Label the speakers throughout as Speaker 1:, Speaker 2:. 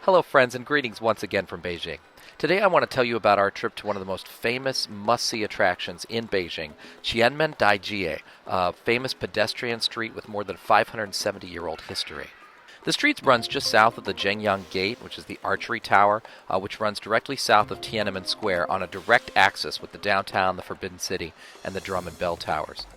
Speaker 1: Hello friends and greetings once again from Beijing. Today I want to tell you about our trip to one of the most famous must-see attractions in Beijing, Qianmen Dajie, a famous pedestrian street with more than 570-year-old history. The street runs just south of the Zhengyang Gate, which is the archery tower, which runs directly south of Tiananmen Square on a direct axis with the downtown, the Forbidden City, and the Drum and Bell Towers.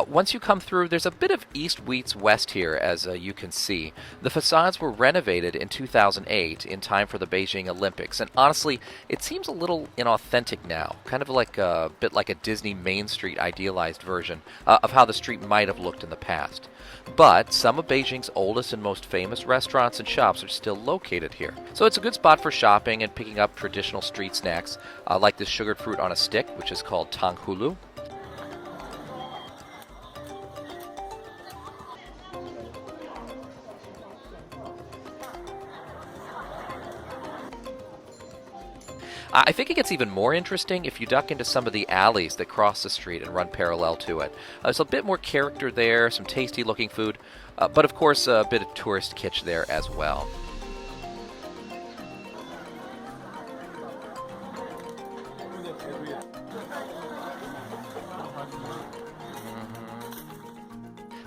Speaker 1: Once you come through, there's a bit of east meets west here, as you can see. The facades were renovated in 2008 in time for the Beijing Olympics, and honestly, it seems a little inauthentic now, kind of like a bit like a Disney Main Street idealized version of how the street might have looked in the past. But some of Beijing's oldest and most famous restaurants and shops are still located here. So it's a good spot for shopping and picking up traditional street snacks, like this sugared fruit on a stick, which is called tanghulu. I think it gets even more interesting if you duck into some of the alleys that cross the street and run parallel to it. There's a bit more character there, some tasty looking food, but of course a bit of tourist kitsch there as well.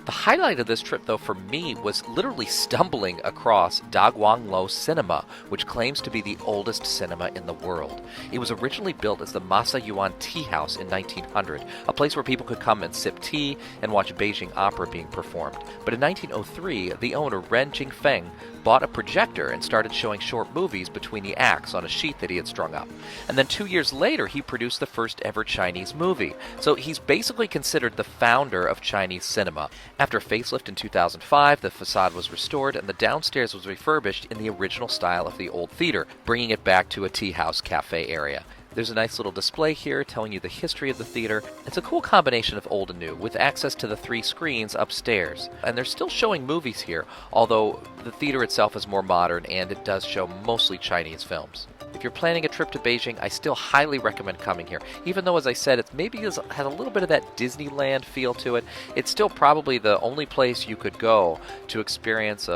Speaker 1: The highlight of this trip, though, for me was literally stumbling across Daguanlou Cinema, which claims to be the oldest cinema in the world. It was originally built as the Masa Yuan Tea House in 1900, a place where people could come and sip tea and watch Beijing opera being performed. But in 1903, the owner, Ren Jingfeng, bought a projector and started showing short movies between the acts on a sheet that he had strung up. And then 2 years later, he produced the first ever Chinese movie. So he's basically considered the founder of Chinese cinema. After facelift in 2005, the facade was restored and the downstairs was refurbished in the original style of the old theater, bringing it back to a tea house cafe area. There's a nice little display here telling you the history of the theater. It's a cool combination of old and new, with access to the 3 screens upstairs. And they're still showing movies here, although the theater itself is more modern and it does show mostly Chinese films. If you're planning a trip to Beijing, I still highly recommend coming here. Even though, as I said, it maybe has a little bit of that Disneyland feel to it, it's still probably the only place you could go to experience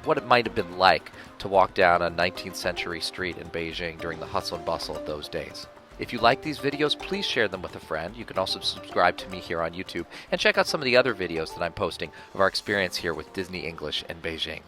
Speaker 1: what it might have been like to walk down a 19th century street in Beijing during the hustle and bustle of those days. If you like these videos, please share them with a friend. You can also subscribe to me here on YouTube and check out some of the other videos that I'm posting of our experience here with Disney English in Beijing.